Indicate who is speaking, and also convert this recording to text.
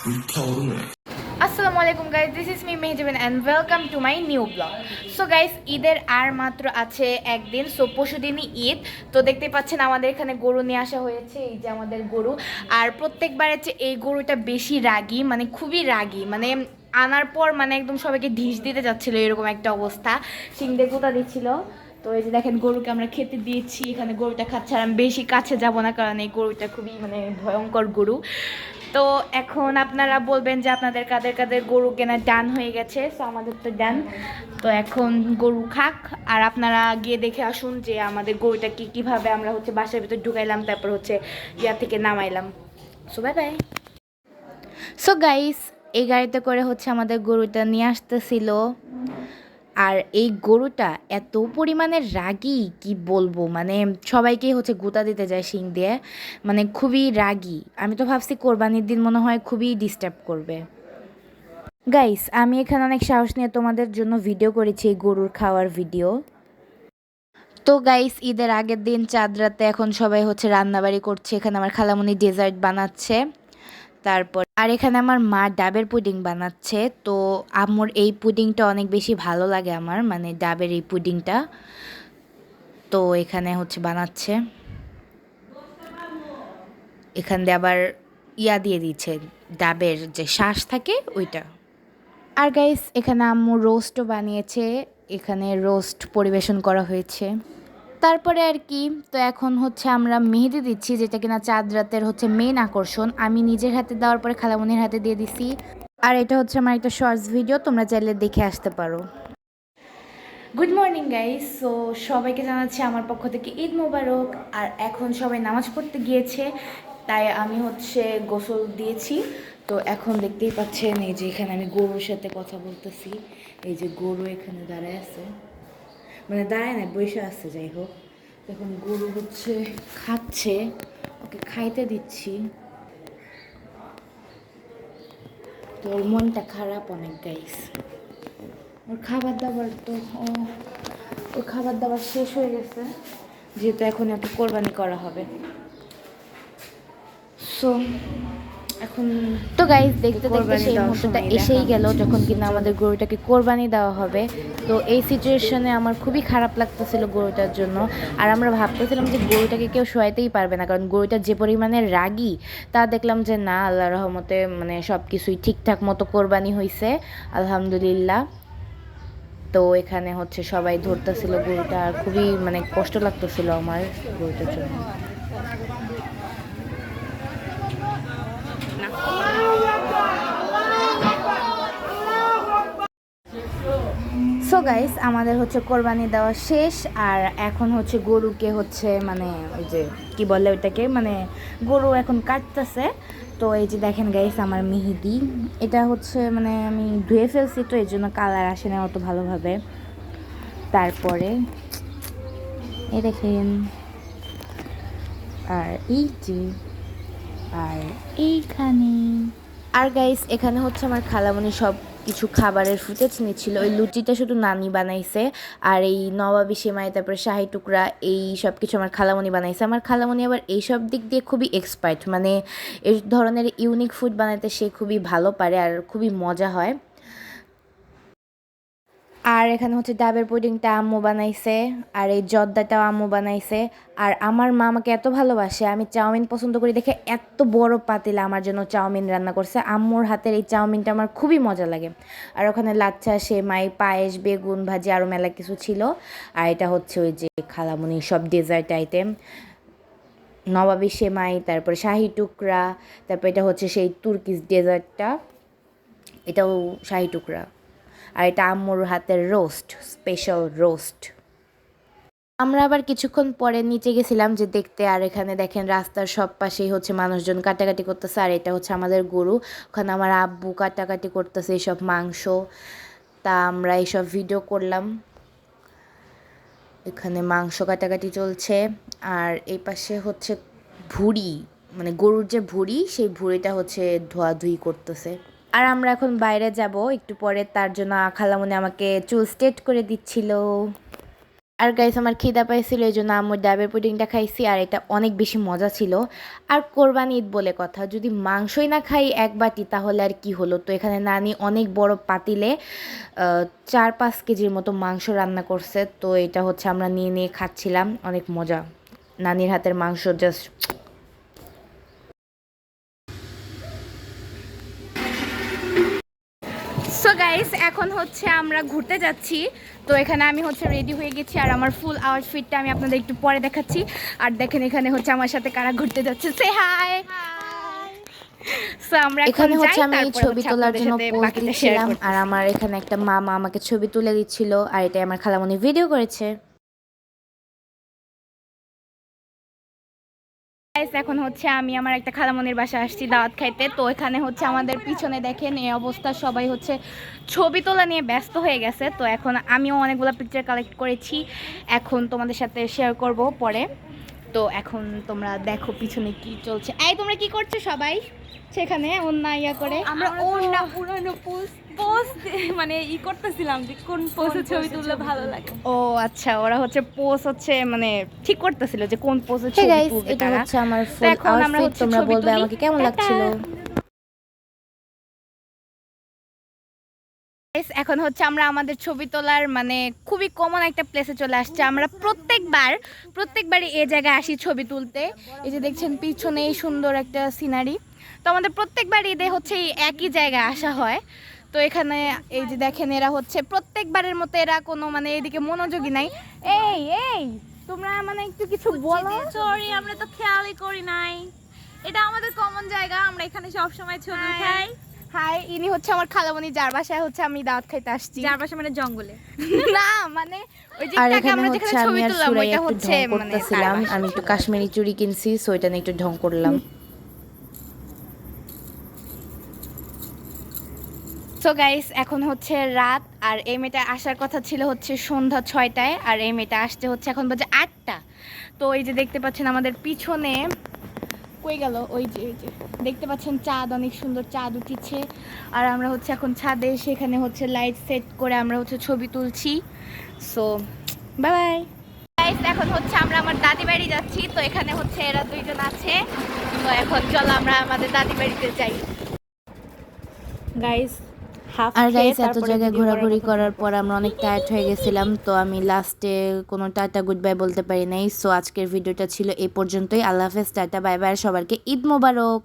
Speaker 1: 불타오르네.
Speaker 2: আসসালামু আলাইকুম guys, this is me Mehjabin and welcome to my new blog. So guys, ঈদের আর মাত্র আছে একদিন। সো পরশুদিনই ঈদ। তো দেখতে পাচ্ছেন আমাদের এখানে গরু নিয়ে আসা হয়েছে। এই যে আমাদের গরু। আর প্রত্যেকবার হচ্ছে এই গরুটা বেশি রাগী, মানে খুবই রাগী, মানে আনার পর মানে একদম সবাইকে ঢিস দিতে যাচ্ছিলো, এরকম একটা অবস্থা। সিং দিয়ে গোতা দিচ্ছিল। তো এই যে দেখেন, গরুকে আমরা খেতে দিয়েছি, এখানে গরুটা খাচ্ছে। আর আমি বেশি কাছে যাব না, কারণ এই গরুটা খুবই মানে ভয়ঙ্কর গরু। তো এখন আপনারা বলবেন যে আপনাদের কাদের কাদের গরু কেনা ডান হয়ে গেছে। তো আমাদের তো ডান। তো এখন গরু খাক, আর আপনারা গিয়ে দেখে আসুন যে আমাদের গরুটা কীভাবে আমরা হচ্ছে বাসার ভিতর ঢুকাইলাম, তারপর হচ্ছে ইয়া থেকে নামাইলাম। So bye bye. So guys, এই গাড়িতে করে হচ্ছে আমাদের গরুটা নিয়ে আসতেছিল। আর এই গরুটা এত পরিমাণে রাগী কি বলবো, মানে সবাইকেই হচ্ছে গুঁতা দিতে যায় শিং দিয়ে, মানে খুবই রাগী। আমি তো ভাবছি কোরবানির দিন মনে হয় খুবই ডিস্টার্ব করবে। গাইস, আমি এখানে অনেক সাহস নিয়ে তোমাদের জন্য ভিডিও করেছি, এই গরুর খাওয়ার ভিডিও। তো গাইস, ঈদের আগের দিন চাঁদ রাতে এখন সবাই হচ্ছে রান্নাবাড়ি করছে। এখানে আমার খালামণি ডেজার্ট বানাচ্ছে, তারপর আর এখানে আমার মা ডাবের পুডিং বানাচ্ছে। তো আম্মুর এই পুডিংটা অনেক বেশি ভালো লাগে আমার, মানে ডাবের এই পুডিংটা। তো এখানে হচ্ছে বানাচ্ছে, এখান দিয়ে আবার ইয়া দিয়ে দিচ্ছে, ডাবের যে শ্বাস থাকে ওইটা। আর গাইস, এখানে আম্মু রোস্টও বানিয়েছে, এখানে রোস্ট পরিবেশন করা হয়েছে। তারপরে আর কি, তো এখন হচ্ছে আমরা মেহেদি দিচ্ছি, যেটা কিনা চাঁদ রাতের হচ্ছে মেন আকর্ষণ। আমি নিজের হাতে দেওয়ার পরে খালামনির হাতে দিয়ে দিছি। আর এটা হচ্ছে আমার একটা শর্টস ভিডিও, তোমরা চাইলে দেখে আসতে পারো। Good morning guys. সো সবাইকে জানাচ্ছি আমার পক্ষ থেকে ঈদ মোবারক। আর এখন সবাই নামাজ পড়তে গিয়েছে, তাই আমি হচ্ছে গোসল দিয়েছি। তো এখন দেখতেই পাচ্ছেন, এই যে এখানে আমি গরুর সাথে কথা বলতেছি। এই যে গরু এখানে দাঁড়ায় আছে, মানে দাঁড়ায় না, বসে আছে, যাই হোক। এখন গরু হচ্ছে খাচ্ছে, ওকে খাইতে দিচ্ছি। তো ওর মনটা খারাপ অনেক গাইস। ওর খাবার দাবার তো ওর খাবার দাবার শেষ হয়ে গেছে, যেহেতু এখন একটু কোরবানি করা হবে। সো এখন তো গাইস, দেখতে দেখতে সেই মুহূর্তটা এসেই গেল যখন কিনা আমাদের গরুটাকে কোরবানি দেওয়া হবে। তো এই সিচুয়েশনে আমার খুবই খারাপ লাগতেছিল গরুটার জন্য। আর আমরা ভাবতেছিলাম যে গরুটাকে কেউ শোয়াইতেই পারবে না, কারণ গরুটা যে পরিমাণে রাগী, তা দেখলাম যে না, আল্লাহর রহমতে মানে সব কিছুই ঠিকঠাক মতো কোরবানি হয়েছে, আলহামদুলিল্লাহ। তো এখানে হচ্ছে সবাই ধরতেছিল গরুটা, আর খুবই মানে কষ্ট লাগতেছিল আমার গরুটার জন্য। সো গাইস, আমাদের হচ্ছে কোরবানি দেওয়া শেষ। আর এখন হচ্ছে গরুকে হচ্ছে মানে ওই যে কি বলে ওইটাকে, মানে গরু এখন কাটতেছে। তো এই যে দেখেন গাইস, আমার মেহেদি এটা হচ্ছে মানে আমি ধুয়ে ফেলছি, তো এই জন্য কালার আসে না অত ভালোভাবে। তারপরে এই দেখেন, আর এই যে, আর এইখানে, আর গাইস এখানে হচ্ছে আমার খালামণি সব কিছু খাবারের ফুটেজ নিচ্ছিল। ওই লুচিটা শুধু নানি বানাইছে, আর এই নবাবী সেমাই, তারপরে শাহি টুকরা, এই সব কিছু আমার খালামণি বানাইছে। আমার খালামণি আবার এইসব দিক দিয়ে খুবই এক্সপার্ট, মানে এই ধরনের ইউনিক ফুড বানাইতে সে খুবই ভালো পারে, আর খুবই মজা হয়। আর এখানে হচ্ছে ডাবের পুডিংটা আম্মু বানাইছে, আর এই জর্দাটাও আম্মু বানাইছে। আর আমার মা আমাকে এত ভালোবাসে, আমি চাউমিন পছন্দ করি দেখে এত বড় পাতিলা আমার জন্য চাউমিন রান্না করছে। আম্মুর হাতের এই চাউমিনটা আমার খুবই মজা লাগে। আর ওখানে লাচ্ছা, সেমাই, পায়েস, বেগুন ভাজি, আরও মেলা কিছু ছিল। আর এটা হচ্ছে ওই যে খালামুনি সব ডেজার্ট আইটেম, নবাবী সেমাই, তারপরে শাহি টুকরা, তারপর এটা হচ্ছে সেই তুর্কিশ ডেজার্টটা, এটাও শাহি টুকরা। আর এটা আম্মুর হাতের রোস্ট, স্পেশাল রোস্ট। আমরা আবার কিছুক্ষণ পরে নিচে গেছিলাম যে দেখতে। আর এখানে দেখেন রাস্তার সব পাশেই হচ্ছে মানুষজন কাটাকাটি করতেছে। আর এটা হচ্ছে আমাদের গরু, ওখানে আমার আব্বু কাটাকাটি করতেছে এইসব মাংস। তা আমরা এইসব ভিডিও করলাম, এখানে মাংস কাটাকাটি চলছে। আর এই পাশে হচ্ছে ভুঁড়ি, মানে গরুর যে ভুঁড়ি, সেই ভুঁড়িটা হচ্ছে ধোয়াধুয়ি করতেছে। আর আমরা এখন বাইরে যাব একটু পরে, তার জন্য খালামণি আমাকে চুল স্ট্রেট করে দিচ্ছিল। আর গাইস আমার খিদা পাইছিল এই জন্য আম্মুর ডাবের পুডিংটা খাইছি আর এটা অনেক বেশি মজা ছিল। আর কোরবানি ঈদ বলে কথা, যদি মাংসই না খাই এক বাটি তাহলে আর কি হলো। তো এখানে নানি অনেক বড় পাতিলে 4-5 কেজির মতো মাংস রান্না করছে। তো এটা হচ্ছে আমরা নিয়ে নিয়ে খাচ্ছিলাম, অনেক মজা। নানির হাতের মাংস জাস্ট। সো গাইস এখন হচ্ছে আমরা ঘুরতে যাচ্ছি। তো এখানে আমি হচ্ছে রেডি হয়ে গেছি আর আমার ফুল আউটফিটটা আমি আপনাদের একটু পরে দেখাচ্ছি। আর দেখেন এখানে হচ্ছে আমার সাথে কারা ঘুরতে যাচ্ছে, সে হাই। সো আমরা এখানে হচ্ছে আমি ছবি তোলার জন্য পোজ দিচ্ছিলাম আর আমার এখানে একটা মামা আমাকে ছবি তুলে দিচ্ছিল আর এটা আমার খালামণি ভিডিও করেছে। এখন হচ্ছে আমি আমার একটা খালামনির বাসায় আসছি দাওয়াত খাইতে। তো এখানে হচ্ছে আমাদের পিছনে দেখেন এই অবস্থা, সবাই হচ্ছে ছবি তোলা নিয়ে ব্যস্ত হয়ে গেছে। তো এখন আমিও অনেকগুলো পিকচার কালেক্ট করেছি, এখন তোমাদের সাথে শেয়ার করব পরে। তো এখন তোমরা দেখো পিছনে কি চলছে। এই তোমরা কি করছো সবাই সেখানে ওন্না ইয়া করে?
Speaker 1: আমরা ওন্না পুরানো পোস্ট মানে করতেছিলাম যে কোন পোজে ছবি তুললে ভালো লাগে।
Speaker 2: ও আচ্ছা, ওরা হচ্ছে পোজ হচ্ছে মানে ঠিক করতেছিল যে কোন পোজে ছবি তুলবে। এটা হচ্ছে আমার ফুল আউটফিট, তোমরা বলবে আমাকে কেমন লাগছিল। এখন হচ্ছে আমরা আমাদের ছবি তোলার মানে খুবই কমন একটা প্লেসে চলে আসছে। আমরা প্রত্যেকবারই এই জায়গায় আসি ছবি তুলতে। এই যে দেখছেন পিছনে এই সুন্দর একটা সিনারি। তো আমাদের প্রত্যেকবার ঈদে হচ্ছে এই একই জায়গায় আসা হয়। তো এখানে এই যে দেখেন এরা হচ্ছে প্রত্যেকবারের মতো এরা কোনো মানে এদিকে মনোযোগী নাই। এই এই তোমরা মানে একটু কিছু বলো।
Speaker 1: সরি আমরা তো খেয়ালই করি নাই, এটা আমাদের কমন জায়গা, আমরা এখানে সব সময় ছবি উঠাই।
Speaker 2: হাই, ইনি হচ্ছে আমার খালামণি যার বাসায় হচ্ছে আমি দাওয়াত খাইতে আসছি।
Speaker 1: যার বাসা মানে জঙ্গলে
Speaker 2: না মানে ওই যে আমরা যেখানে ছবি তুললাম ওইটা হচ্ছে মানে
Speaker 3: আমি একটু কাশ্মীরি চুড়ি কিনছি, সো এটা নিয়ে একটু ঢং করলাম।
Speaker 2: সো গাইস এখন হচ্ছে রাত আর এই মেয়েটা আসার কথা ছিল হচ্ছে সন্ধ্যা 6টায় আর এই মেয়েটা আসতে হচ্ছে এখন বাজে 8টা। তো এই যে দেখতে পাচ্ছেন আমাদের পিছনে কই গেল ওই যে দেখতে পাচ্ছেন চাঁদ, অনেক সুন্দর চাঁদ উঠেছে। আর আমরা হচ্ছে এখন ছাদে সেখানে হচ্ছে লাইট সেট করে আমরা হচ্ছে ছবি তুলছি। সো বাই বাই গাইস, এখন হচ্ছে আমরা আমার দাদি বাড়ি যাচ্ছি। তো এখানে হচ্ছে এরা দুইজন আছে। তো এখন চলো আমরা আমাদের দাদি বাড়িতে যাই।
Speaker 1: গাইস
Speaker 3: আর গাইস এত জায়গায় ঘোরাঘুরি করার পর আমরা অনেক টায়ার্ড হয়ে গেছিলাম। তো আমি লাস্টে কোনো টাটা গুড বাই বলতে পারি নাই। সো আজকের ভিডিওটা ছিল এই পর্যন্তই। আল্লাহ হাফেজ, টাটা বাই বাই, সবাইকে ঈদ মোবারক।